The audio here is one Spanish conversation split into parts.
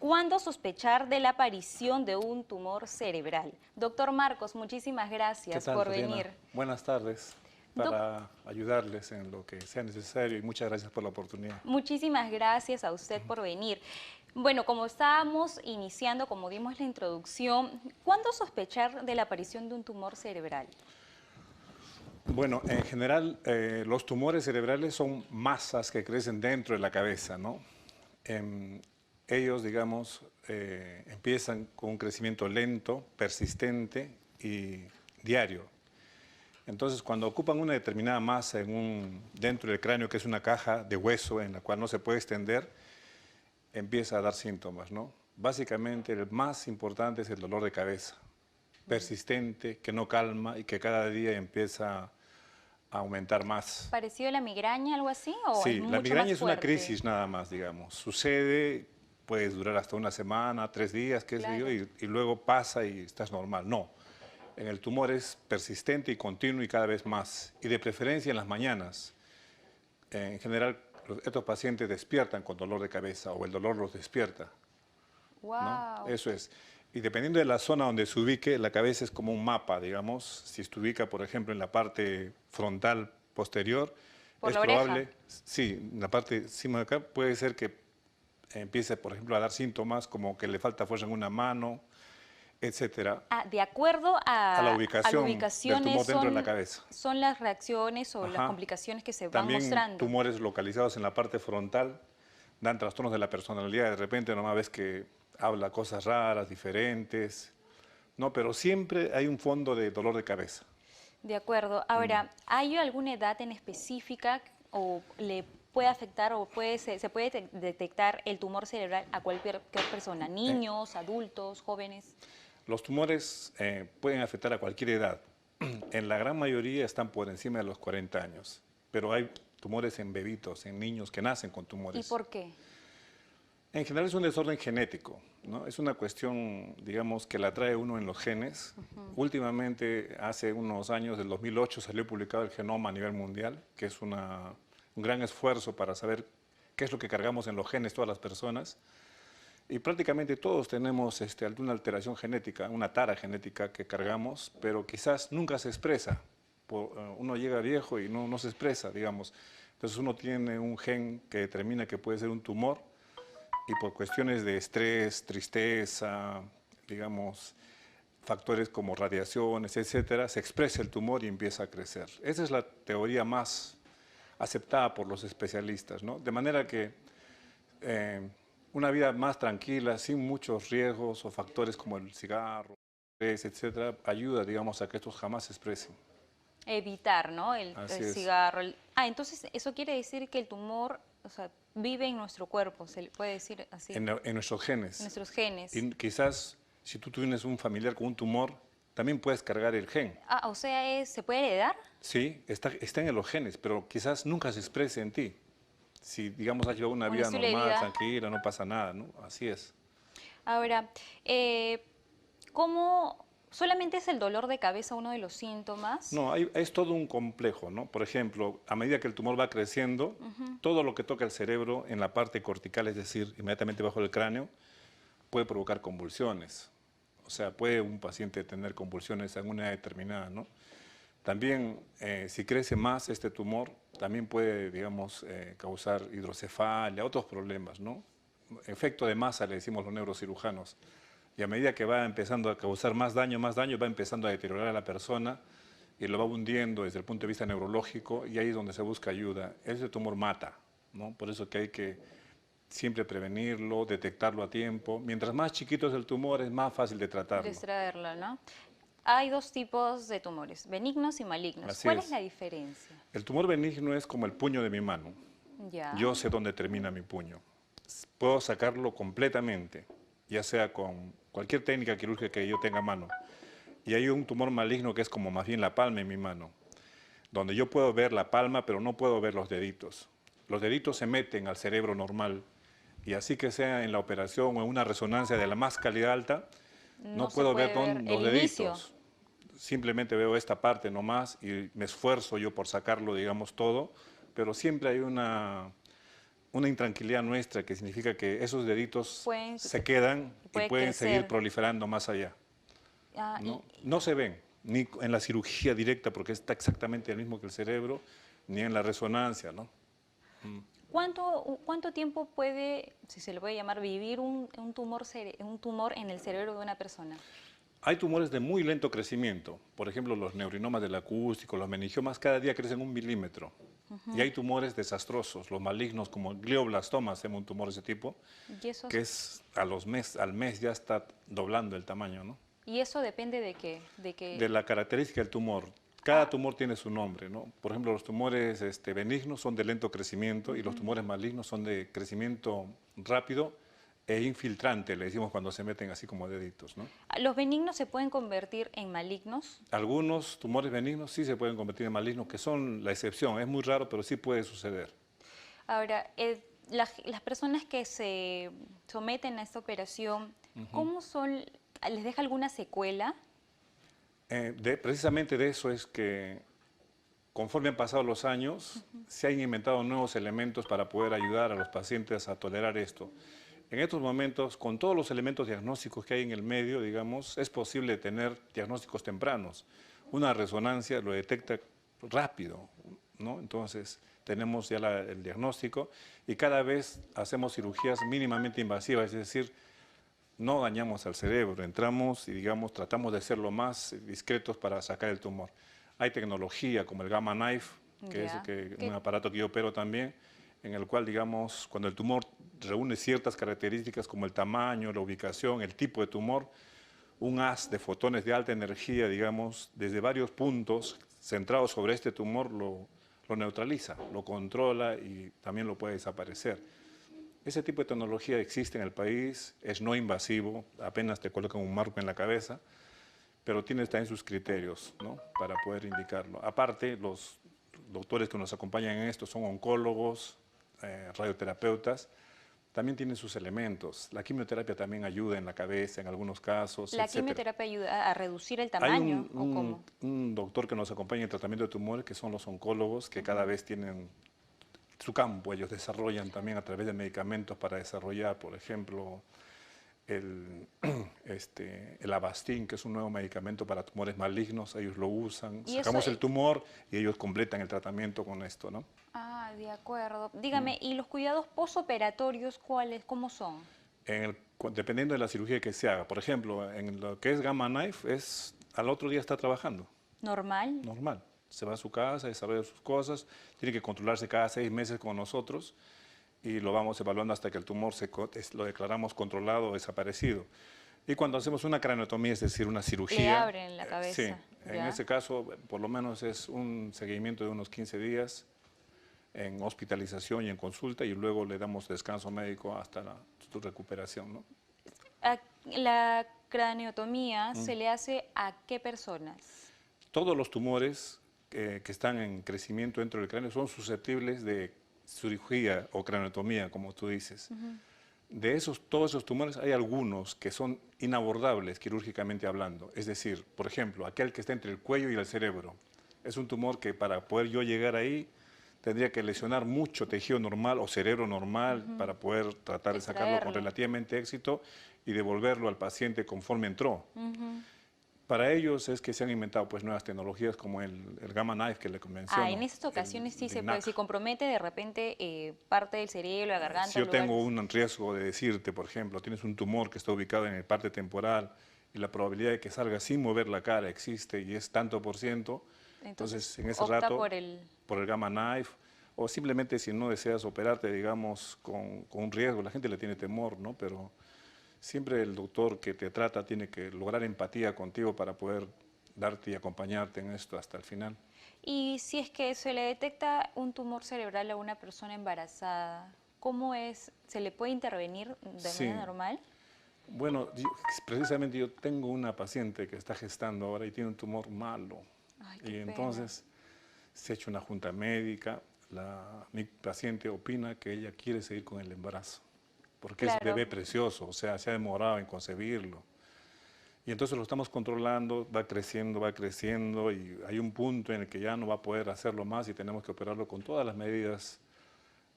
¿Cuándo sospechar de la aparición de un tumor cerebral? Doctor Marcos, muchísimas ¿Qué gracias tal, por Tatiana? venir. Buenas tardes, para ayudarles en lo que sea necesario y muchas gracias por la oportunidad. Muchísimas gracias a usted por venir. Bueno, como estábamos iniciando, como dimos la introducción, ¿cuándo sospechar de la aparición de un tumor cerebral? Bueno, en general, los tumores cerebrales son masas que crecen dentro de la cabeza, ¿no? Ellos, digamos, empiezan con un crecimiento lento, persistente y diario. Entonces, cuando ocupan una determinada masa dentro del cráneo, que es una caja de hueso en la cual no se puede extender, empieza a dar síntomas, ¿no? Básicamente, el más importante es el dolor de cabeza, persistente, que no calma y que cada día empieza a aumentar más. ¿Parecido a la migraña, algo así, o es Sí, la mucho migraña más es una fuerte? crisis nada más, digamos. Sucede, puede durar hasta una semana, 3 días, qué sé yo, Claro. y luego pasa y estás normal. No, en el tumor es persistente y continuo y cada vez más, y de preferencia en las mañanas. En general, estos pacientes despiertan con dolor de cabeza o el dolor los despierta, ¿no? Wow. Eso es. Y dependiendo de la zona donde se ubique, la cabeza es como un mapa, digamos. Si se ubica, por ejemplo, en la parte frontal posterior, Por es la oreja. probable, sí, en la parte encima de acá, puede ser que empiece, por ejemplo, a dar síntomas como que le falta fuerza en una mano, etcétera, Ah, de acuerdo a la a la ubicación del ubicación tumor dentro de la cabeza. son las reacciones o las Ajá. complicaciones que se van También mostrando. tumores localizados en la parte frontal dan trastornos de la personalidad. De repente nomás ves que habla cosas raras, diferentes, ¿no? Pero siempre hay un fondo de dolor de cabeza. De acuerdo. Ahora, ¿hay alguna edad en específica o le puede afectar o se puede detectar el tumor cerebral a cualquier persona? Eh, ¿Niños, adultos, jóvenes? los tumores pueden afectar a cualquier edad. En la gran mayoría están por encima de los 40 años, pero hay tumores en bebitos, en niños que nacen con ¿Y tumores. por qué? En general es un desorden genético, ¿no? Es una cuestión, digamos, que la trae uno en los genes. Últimamente, hace unos años, del 2008, salió publicado el genoma a nivel mundial, que es un gran esfuerzo para saber qué es lo que cargamos en los genes todas las personas. Y prácticamente todos tenemos alguna alteración genética, una tara genética que cargamos, pero quizás nunca se expresa. Uno llega viejo y no se expresa, digamos. Entonces uno tiene un gen que determina que puede ser un tumor y por cuestiones de estrés, tristeza, digamos, factores como radiaciones, etcétera, se expresa el tumor y empieza a crecer. Esa es la teoría más aceptada por los especialistas, ¿no? De manera que eh, una vida más tranquila, sin muchos riesgos o factores como el cigarro, etcétera, ayuda, digamos, a que estos jamás se expresen. Evitar, ¿no? Así El es. cigarro. Entonces eso quiere decir que el tumor, o sea, vive en nuestro cuerpo, se le puede decir así, En nuestros en genes. nuestros genes. Y quizás si tú tienes un familiar con un tumor, también puedes cargar el gen. Ah, o sea, ¿se puede heredar? Sí, está en los genes, pero quizás nunca se exprese en ti. Si, digamos, has llevado una Un vida estilo de normal, vida. tranquila, no pasa nada, ¿no? Así es. Ahora, eh, ¿cómo solamente es el dolor de cabeza uno de los síntomas? No, es todo un complejo, ¿no? Por ejemplo, a medida que el tumor va creciendo, todo lo que toca el cerebro en la parte cortical, es decir, inmediatamente bajo el cráneo, puede provocar convulsiones. O sea, puede un paciente tener convulsiones en una edad determinada, ¿no? También, si crece más este tumor, también puede, digamos, causar hidrocefalia, otros problemas, ¿no? Efecto de masa, le decimos los neurocirujanos. Y a medida que va empezando a causar más daño, va empezando a deteriorar a la persona y lo va hundiendo desde el punto de vista neurológico y ahí es donde se busca ayuda. Ese tumor mata, ¿no? Por eso que hay que siempre prevenirlo, detectarlo a tiempo. Mientras más chiquito es el tumor, es más fácil de tratarlo. Extraerla, ¿no? Hay dos tipos de tumores, benignos y malignos. Así ¿Cuál es es. la diferencia? El tumor benigno es como el puño de mi mano. Ya. Yo sé dónde termina mi puño. Puedo sacarlo completamente, ya sea con cualquier técnica quirúrgica que yo tenga a mano. Y hay un tumor maligno que es como más bien la palma en mi mano, donde yo puedo ver la palma, pero no puedo ver los deditos. Los deditos se meten al cerebro normal y así que sea en la operación o en una resonancia de la más calidad alta, No no se puedo ver puede ver el los inicio. deditos. Simplemente veo esta parte nomás y me esfuerzo yo por sacarlo, digamos, todo, pero siempre hay una intranquilidad nuestra que significa que esos deditos Pueden, se quedan y puede pueden seguir crecer. proliferando más allá. Ah, ¿No? No se ven, ni en la cirugía directa, porque está exactamente el mismo que el cerebro, ni en la resonancia, ¿no? ¿Cuánto tiempo puede, si se le puede llamar, vivir un tumor en el cerebro de una persona? Hay tumores de muy lento crecimiento, por ejemplo, los neurinomas del acústico, los meningiomas, cada día crecen 1 milímetro. Y hay tumores desastrosos, los malignos como el glioblastoma, hacemos un tumor de ese tipo, Y eso, que es al mes ya está doblando el tamaño, ¿no? y eso depende de qué, De la característica del tumor. Cada tumor tiene su nombre, ¿no? Por ejemplo, los tumores benignos son de lento crecimiento y los tumores malignos son de crecimiento rápido e infiltrante, le decimos cuando se meten así como deditos, ¿no? los benignos se pueden convertir en malignos. Algunos tumores benignos sí se pueden convertir en malignos, que son la excepción. Es muy raro, pero sí puede suceder. Ahora, las personas que se someten a esta operación, ¿cómo son? ¿Les deja alguna secuela? Precisamente de eso es que conforme han pasado los años, se han inventado nuevos elementos para poder ayudar a los pacientes a tolerar esto. En estos momentos, con todos los elementos diagnósticos que hay en el medio, digamos, es posible tener diagnósticos tempranos. Una resonancia lo detecta rápido, ¿no? Entonces, tenemos ya el diagnóstico y cada vez hacemos cirugías mínimamente invasivas, es decir, no dañamos al cerebro, entramos y, digamos, tratamos de ser lo más discretos para sacar el tumor. Hay tecnología como el Gamma Knife, que es un aparato que yo opero también, en el cual, digamos, cuando el tumor reúne ciertas características como el tamaño, la ubicación, el tipo de tumor, un haz de fotones de alta energía, digamos, desde varios puntos centrados sobre este tumor lo neutraliza, lo controla y también lo puede desaparecer. Ese tipo de tecnología existe en el país, es no invasivo, apenas te colocan un marco en la cabeza, pero tiene también sus criterios, ¿no?, para poder indicarlo. Aparte, los doctores que nos acompañan en esto son oncólogos, radioterapeutas, también tienen sus elementos. La quimioterapia también ayuda en la cabeza en algunos casos, ¿La etcétera. quimioterapia ayuda a reducir el Hay tamaño o cómo? un doctor que nos acompaña en el tratamiento de tumores, que son los oncólogos, que cada vez tienen su campo. Ellos desarrollan también a través de medicamentos para desarrollar, por ejemplo, el Avastin, que es un nuevo medicamento para tumores malignos. Ellos lo usan, ¿Y sacamos eso, el tumor y ellos completan el tratamiento con esto, ¿no? Ah, de acuerdo. Dígame, ¿y los cuidados posoperatorios cómo son? Dependiendo de la cirugía que se haga. Por ejemplo, en lo que es Gamma Knife, al otro día está trabajando, ¿Normal? normal. Se va a su casa, desarrolla sus cosas, tiene que controlarse cada 6 meses con nosotros y lo vamos evaluando hasta que el tumor lo declaramos controlado o desaparecido. Y cuando hacemos una craneotomía, es decir, una cirugía... Le abren la Sí, cabeza. en ese caso, por lo menos es un seguimiento de unos 15 días en hospitalización y en consulta, y luego le damos descanso médico hasta su recuperación, ¿no? ¿La craneotomía se le hace a qué personas? Todos los tumores que están en crecimiento dentro del cráneo son susceptibles de cirugía o craneotomía, como tú dices. De todos esos tumores hay algunos que son inabordables quirúrgicamente hablando. Es decir, por ejemplo, aquel que está entre el cuello y el cerebro. Es un tumor que para poder yo llegar ahí tendría que lesionar mucho tejido normal o cerebro normal para poder tratar de sacarlo con relativamente éxito y devolverlo al paciente conforme entró. Para ellos es que se han inventado pues nuevas tecnologías como el Gamma Knife que le menciono. En esas ocasiones sí se puede, si compromete de repente parte del cerebro, la garganta. Si yo tengo un riesgo de decirte, por ejemplo, tienes un tumor que está ubicado en el parte temporal y la probabilidad de que salga sin mover la cara existe y es tanto por ciento, entonces en ese rato por el Gamma Knife, o simplemente si no deseas operarte, digamos, con un riesgo, la gente le tiene temor, ¿no? Pero siempre el doctor que te trata tiene que lograr empatía contigo para poder darte y acompañarte en esto hasta el final. Y si es que se le detecta un tumor cerebral a una persona embarazada, ¿cómo es? ¿Se le puede intervenir de manera normal? Bueno, precisamente yo tengo una paciente que está gestando ahora y tiene un tumor malo. Ay, y entonces se ha hecho una junta médica. Mi paciente opina que ella quiere seguir con el embarazo, porque es bebé precioso, o sea, se ha demorado en concebirlo. Y entonces lo estamos controlando, va creciendo y hay un punto en el que ya no va a poder hacerlo más y tenemos que operarlo con todas las medidas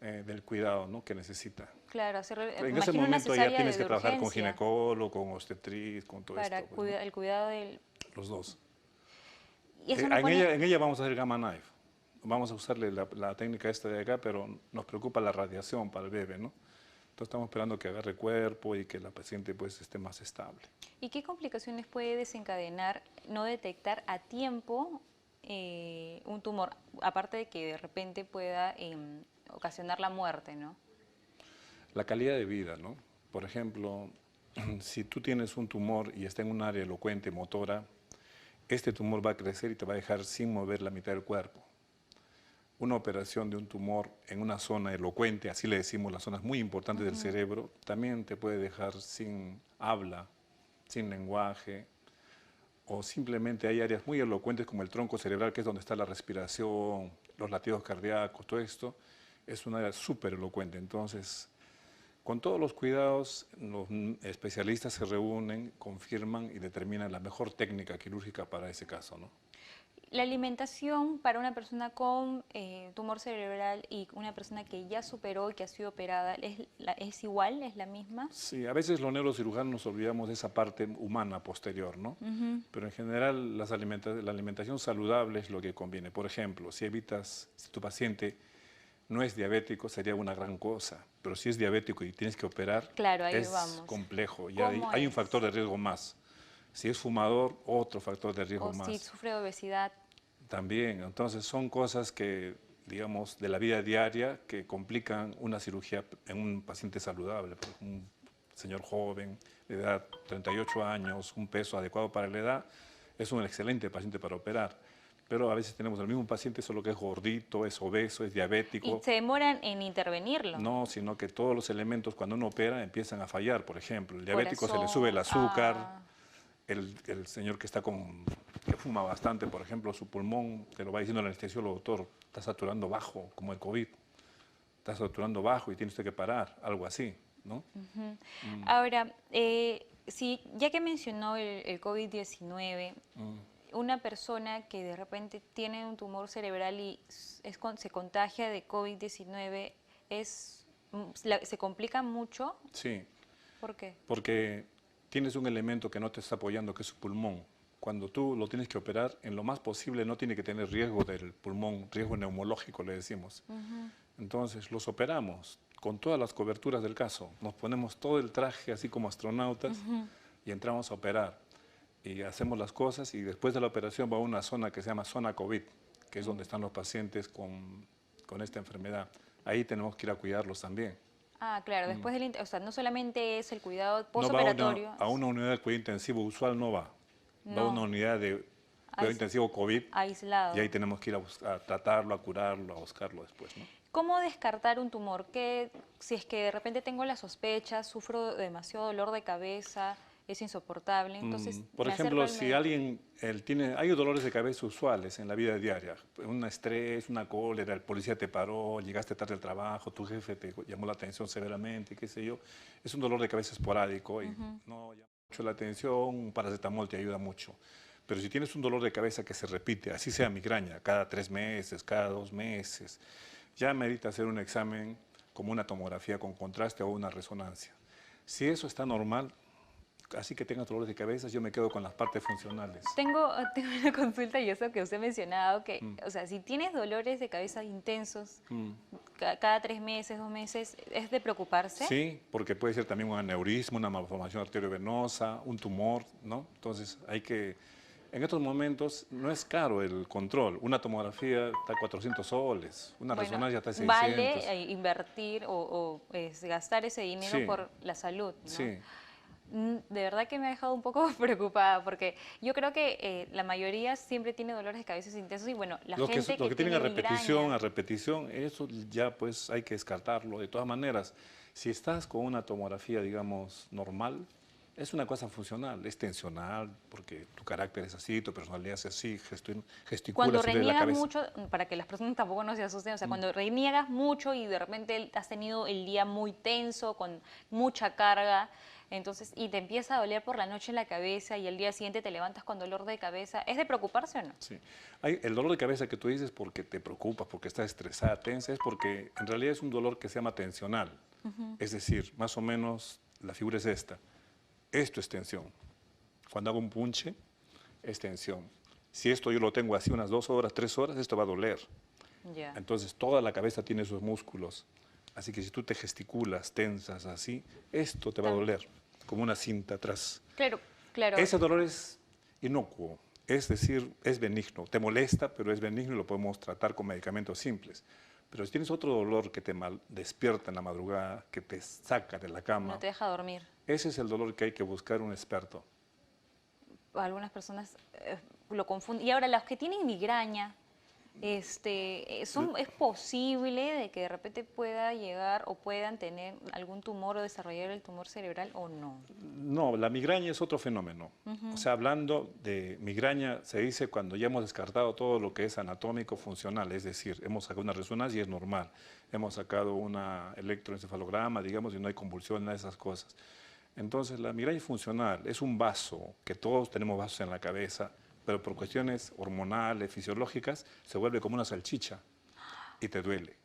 del cuidado, ¿no?, que necesita. Claro, En ese imagino una momento ya cesárea tienes de que trabajar con urgencia ginecólogo, con obstetriz, con todo para esto, pues, ¿no? el cuidado del... Los dos. Y eso no En ella vamos a hacer gamma knife. Vamos a usarle la técnica esta de acá, pero nos preocupa la radiación para el bebé, ¿no? Entonces estamos esperando que agarre cuerpo y que la paciente pues esté más estable. ¿Y qué complicaciones puede desencadenar no detectar a tiempo un tumor? Aparte de que de repente pueda ocasionar la muerte, ¿no? La calidad de vida, ¿no? Por ejemplo, si tú tienes un tumor y está en un área elocuente, motora, este tumor va a crecer y te va a dejar sin mover la mitad del cuerpo. Una operación de un tumor en una zona elocuente, así le decimos, las zonas muy importantes del cerebro, también te puede dejar sin habla, sin lenguaje, o simplemente hay áreas muy elocuentes como el tronco cerebral, que es donde está la respiración, los latidos cardíacos, todo esto, es un área súper elocuente. Entonces, con todos los cuidados, los especialistas se reúnen, confirman y determinan la mejor técnica quirúrgica para ese caso, ¿no? La alimentación para una persona con tumor cerebral y una persona que ya superó y que ha sido operada, ¿es igual? ¿Es la misma? Sí, a veces los neurocirujanos nos olvidamos de esa parte humana posterior, ¿no? Pero en general la alimentación saludable es lo que conviene. Por ejemplo, si tu paciente no es diabético, sería una gran cosa. Pero si es diabético y tienes que operar, Claro, ahí es vamos. complejo. Y ¿Cómo hay un es? factor de riesgo más. Si es fumador, otro factor de riesgo O si más. sufre de obesidad. También, entonces son cosas que, digamos, de la vida diaria que complican una cirugía en un paciente saludable. Por ejemplo, un señor joven, de edad 38 años, un peso adecuado para la edad, es un excelente paciente para operar. Pero a veces tenemos el mismo paciente, solo que es gordito, es obeso, es Y diabético. se demoran en intervenirlo. No, sino que todos los elementos cuando uno opera empiezan a fallar. Por ejemplo, el diabético se le Corazón, sube el azúcar, el señor que fuma bastante, por ejemplo, su pulmón, te lo va diciendo el anestesiólogo, doctor, está saturando bajo, como el COVID, está saturando bajo y tiene usted que parar, algo así, ¿no? Ahora, sí, ya que mencionó el COVID-19, una persona que de repente tiene un tumor cerebral y se contagia de COVID-19, ¿se complica mucho? Sí, ¿Por qué? porque tienes un elemento que no te está apoyando, que es su pulmón. Cuando tú lo tienes que operar, en lo más posible no tiene que tener riesgo del pulmón, riesgo neumológico le decimos. Entonces los operamos con todas las coberturas del caso. Nos ponemos todo el traje así como astronautas y entramos a operar. Y hacemos las cosas y después de la operación va a una zona que se llama zona COVID, que es donde están los pacientes con esta enfermedad. Ahí tenemos que ir a cuidarlos también. Ah, claro, después o sea, no solamente es el cuidado No va postoperatorio. a una unidad de cuidado intensivo usual, no va. Va a una unidad de cuidado intensivo COVID aislado. y ahí tenemos que ir a tratarlo, a curarlo, a buscarlo después, ¿no? ¿Cómo descartar un tumor? Si es que de repente tengo la sospecha, sufro demasiado dolor de cabeza, es insoportable, entonces por me acerco ejemplo, al si médico. alguien hay dolores de cabeza usuales en la vida diaria, un estrés, una cólera, el policía te paró, llegaste tarde al trabajo, tu jefe te llamó la atención severamente, qué sé yo, es un dolor de cabeza esporádico y no llama mucho la atención, un paracetamol te ayuda mucho. Pero si tienes un dolor de cabeza que se repite, así sea migraña, cada 3 meses, cada 2 meses, ya merita hacer un examen como una tomografía con contraste o una resonancia. Si eso está normal, así que tengas dolores de cabeza, yo me quedo con las partes funcionales. Tengo una consulta y eso que usted ha mencionado, que, o sea, si tienes dolores de cabeza intensos cada 3 meses, 2 meses, ¿es de preocuparse? Sí, porque puede ser también un aneurisma, una malformación arteriovenosa, un tumor, ¿no? Entonces hay que, en estos momentos no es caro el control. Una tomografía está 400 soles, una resonancia está 600. Vale invertir o gastar ese dinero Sí. por la salud, ¿no? Sí. De verdad que me ha dejado un poco preocupada porque yo creo que la mayoría siempre tiene dolores de cabeza intensos y bueno, la Los gente que que tienen tiene migraña, a repetición, eso ya pues hay que descartarlo. De todas maneras, si estás con una tomografía, digamos, normal, es una cosa funcional, es tensional, porque tu carácter es así, tu personalidad es así, gesticulas cuando sobre la reniegas cabeza. mucho, para que las personas tampoco no se asusten, o sea, cuando reniegas mucho y de repente has tenido el día muy tenso, con mucha carga, Entonces, y te empieza a doler por la noche en la cabeza y el día siguiente te levantas con dolor de cabeza, ¿es de preocuparse o no? Sí. El dolor de cabeza que tú dices porque te preocupas, porque estás estresada, tensa, es porque en realidad es un dolor que se llama tensional. Es decir, más o menos la figura es esta. Esto es tensión. Cuando hago un punche, es tensión. Si esto yo lo tengo así unas 2 horas, 3 horas, esto va a doler. Ya. Entonces toda la cabeza tiene sus músculos. Así que si tú te gesticulas, tensas así, esto te va a doler, como una cinta atrás. Claro, claro. Ese dolor es inocuo, es decir, es benigno. Te molesta, pero es benigno y lo podemos tratar con medicamentos simples. Pero si tienes otro dolor que te despierta en la madrugada, que te saca de la cama, No te deja dormir. ese es el dolor que hay que buscar un experto. Algunas personas lo confunden. Y ahora, los que tienen migraña, ¿es posible de que de repente pueda llegar o puedan tener algún tumor o desarrollar el tumor cerebral o no? No, la migraña es otro fenómeno. O sea, hablando de migraña, se dice cuando ya hemos descartado todo lo que es anatómico funcional, es decir, hemos sacado una resonancia y es normal, hemos sacado una electroencefalograma, digamos, y no hay convulsión, nada de esas cosas. Entonces, la migraña es funcional, es un vaso, que todos tenemos vasos en la cabeza, pero por cuestiones hormonales, fisiológicas, se vuelve como una salchicha y te duele.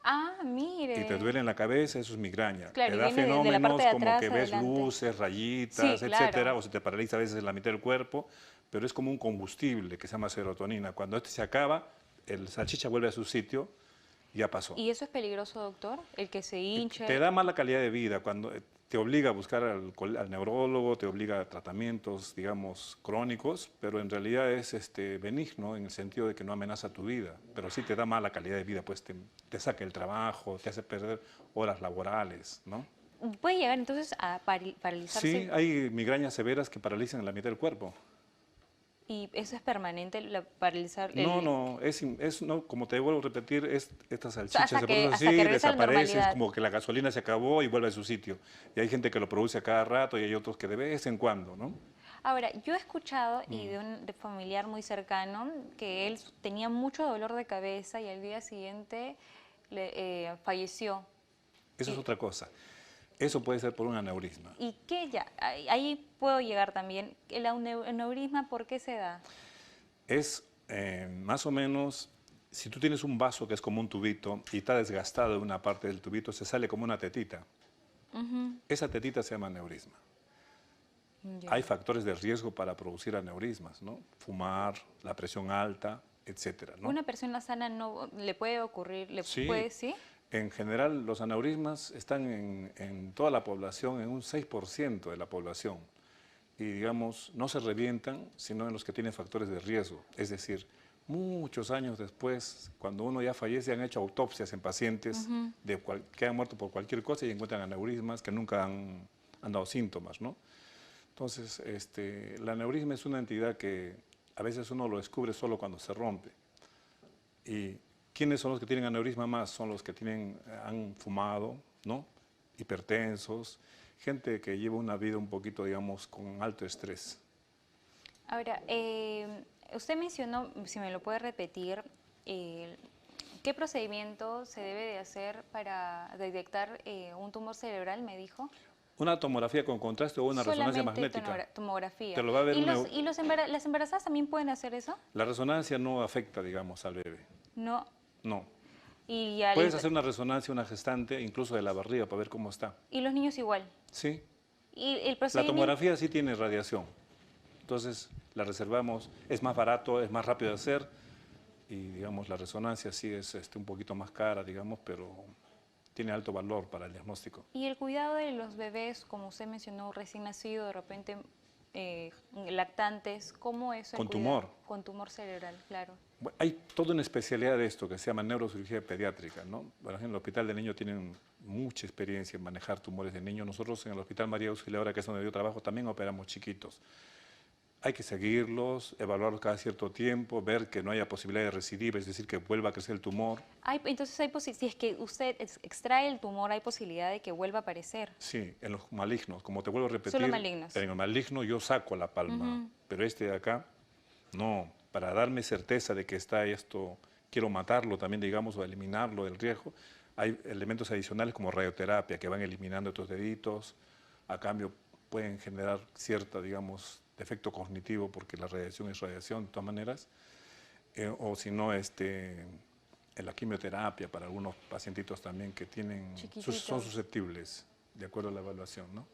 Ah, mire. Y te duele en la cabeza, eso es migraña. Claro, Te y da viene de la parte fenómenos de como atrás que ves adelante. luces, rayitas, Sí, etcétera, claro. o se te paraliza a veces en la mitad del cuerpo, pero es como un combustible que se llama serotonina. Cuando este se acaba, el salchicha vuelve a su sitio, ya pasó. ¿Y eso es peligroso, doctor? El que se hinche. Te da mala calidad de vida, cuando te obliga a buscar al neurólogo, te obliga a tratamientos, digamos, crónicos, pero en realidad es benigno en el sentido de que no amenaza tu vida, pero sí te da mala calidad de vida, pues te saca el trabajo, te hace perder horas laborales, ¿no? Puede llegar entonces a paralizarse. Sí, hay migrañas severas que paralizan en la mitad del cuerpo. ¿Y eso es permanente, paralizar? No, no, como te vuelvo a repetir, esta salchicha hasta se que- produce hasta así, que regresa a la desaparece, es normalidad. como que la gasolina se acabó y vuelve a su sitio. Y hay gente que lo produce a cada rato y hay otros que de vez en cuando, ¿no? Ahora, yo he escuchado y de un familiar muy cercano que él tenía mucho dolor de cabeza y al día siguiente falleció. Eso es otra cosa. Eso puede ser por un aneurisma. ¿Y qué ya? Ahí puedo llegar también. ¿El aneurisma por qué se da? Es más o menos, si tú tienes un vaso que es como un tubito y está desgastado una parte del tubito, se sale como una tetita. Esa tetita se llama aneurisma. Ya. Hay factores de riesgo para producir aneurismas, ¿no? Fumar, la presión alta, etcétera, ¿no? ¿Una persona sana no le puede ocurrir? Sí. ¿Sí? En general, los aneurismas están en toda la población, en un 6% de la población. Y, digamos, no se revientan, sino en los que tienen factores de riesgo. Es decir, muchos años después, cuando uno ya fallece, han hecho autopsias en pacientes que han muerto por cualquier cosa y encuentran aneurismas que nunca han dado síntomas, ¿no? Entonces, el aneurisma es una entidad que a veces uno lo descubre solo cuando se rompe. ¿Y quiénes son los que tienen aneurisma más? Son los que han fumado, ¿no? Hipertensos, gente que lleva una vida un poquito, digamos, con alto estrés. Ahora, usted mencionó, si me lo puede repetir, ¿qué procedimiento se debe de hacer para detectar un tumor cerebral, me dijo? Una tomografía con contraste o una resonancia magnética. Tomografía. Te lo va a ver ¿Las embarazadas también pueden hacer eso? La resonancia no afecta, digamos, al bebé. No. No. Y Puedes hacer una resonancia, una gestante, incluso de la barriga, para ver cómo está. ¿Y los niños igual? Sí. ¿Y el La procedimiento? tomografía sí tiene radiación. Entonces, la reservamos, es más barato, es más rápido de hacer. Y, digamos, la resonancia sí es un poquito más cara, digamos, pero tiene alto valor para el diagnóstico. Y el cuidado de los bebés, como usted mencionó, recién nacido, de repente lactantes, ¿cómo es el Con cuidado? tumor. Con tumor cerebral, claro. Bueno, hay toda una especialidad de esto que se llama neurocirugía pediátrica, ¿no? Bueno, en el Hospital de Niños tienen mucha experiencia en manejar tumores de niños. Nosotros en el Hospital María Auxiliadora, que es donde yo trabajo, también operamos chiquitos. Hay que seguirlos, evaluarlos cada cierto tiempo, ver que no haya posibilidad de recidiva, es decir, que vuelva a crecer el tumor. Entonces, si es que usted extrae el tumor, ¿hay posibilidad de que vuelva a aparecer? Sí, en los malignos, como te vuelvo a repetir. Solo malignos. En el maligno yo saco la palma, pero este de acá, no. Para darme certeza de que está esto, quiero matarlo también, digamos, o eliminarlo del riesgo, hay elementos adicionales como radioterapia que van eliminando estos deditos, a cambio pueden generar cierta, digamos, defecto cognitivo, porque la radiación es radiación de todas maneras, o si no, en la quimioterapia para algunos pacientitos también que son susceptibles, de acuerdo a la evaluación, ¿no?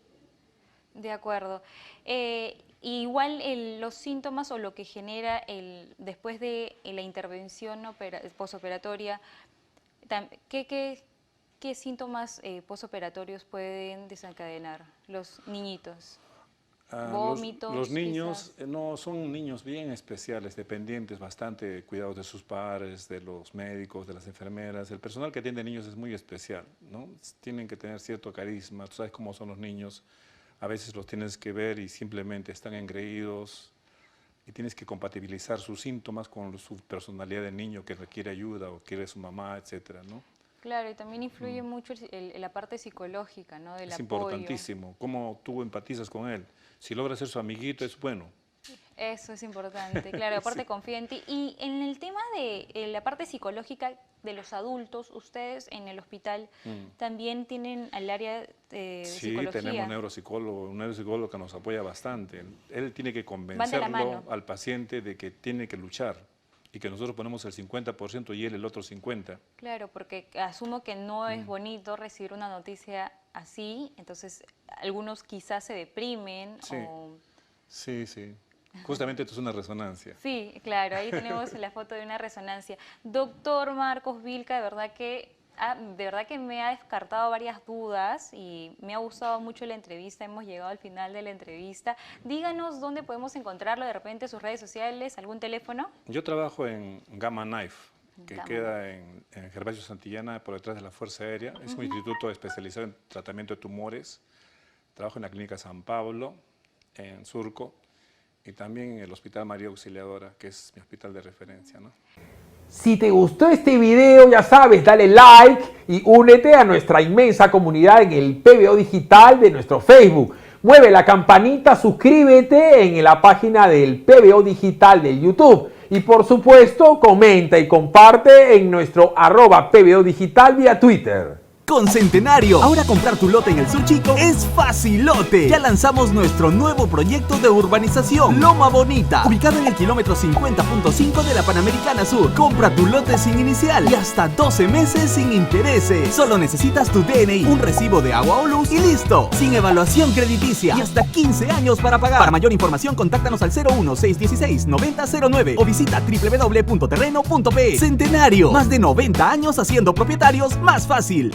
De acuerdo. Igual los síntomas o lo que genera después de la intervención posoperatoria, ¿qué síntomas posoperatorios pueden desencadenar los niñitos? Vómitos. Los niños no son niños bien especiales, dependientes bastante de cuidados de sus padres, de los médicos, de las enfermeras. El personal que atiende niños es muy especial, ¿no? Tienen que tener cierto carisma. Tú sabes cómo son los niños. A veces los tienes que ver y simplemente están engreídos y tienes que compatibilizar sus síntomas con su personalidad de niño que requiere ayuda o quiere su mamá, etcétera, ¿no? Claro, y también influye mucho la parte psicológica, ¿no? Del es apoyo. Importantísimo, cómo tú empatizas con él. Si logras ser su amiguito, es bueno. Eso es importante, claro, aparte sí. Confía en ti. Y en el tema de la parte psicológica de los adultos, ustedes en el hospital también tienen al área de psicología. Sí, tenemos un neuropsicólogo que nos apoya bastante. Él tiene que convencerlo al paciente de que tiene que luchar y que nosotros ponemos el 50% y él el otro 50%. Claro, porque asumo que no es bonito recibir una noticia así, entonces algunos quizás se deprimen. Sí, sí, sí. Justamente esto es una resonancia. Sí, claro, ahí tenemos la foto de una resonancia. Doctor Marcos Vilca, de verdad que me ha descartado varias dudas y me ha gustado mucho la entrevista, hemos llegado al final de la entrevista. Díganos dónde podemos encontrarlo, de repente sus redes sociales, algún teléfono. Yo trabajo en Gamma Knife, que queda en Gervasio Santillana, por detrás de la Fuerza Aérea. Es un instituto especializado en tratamiento de tumores. Trabajo en la Clínica San Pablo, en Surco, y también en el Hospital María Auxiliadora, que es mi hospital de referencia, ¿no? Si te gustó este video, ya sabes, dale like y únete a nuestra inmensa comunidad en el PBO Digital de nuestro Facebook. Mueve la campanita, suscríbete en la página del PBO Digital de YouTube. Y por supuesto, comenta y comparte en nuestro @PBO Digital vía Twitter. Con Centenario, ahora comprar tu lote en el Sur Chico es facilote. Ya lanzamos nuestro nuevo proyecto de urbanización, Loma Bonita, ubicado en el kilómetro 50.5 de la Panamericana Sur. Compra tu lote sin inicial y hasta 12 meses sin intereses. Solo necesitas tu DNI, un recibo de agua o luz y listo. Sin evaluación crediticia y hasta 15 años para pagar. Para mayor información, contáctanos al 01-616-9009 o visita www.terreno.pe. Centenario, más de 90 años haciendo propietarios más fácil.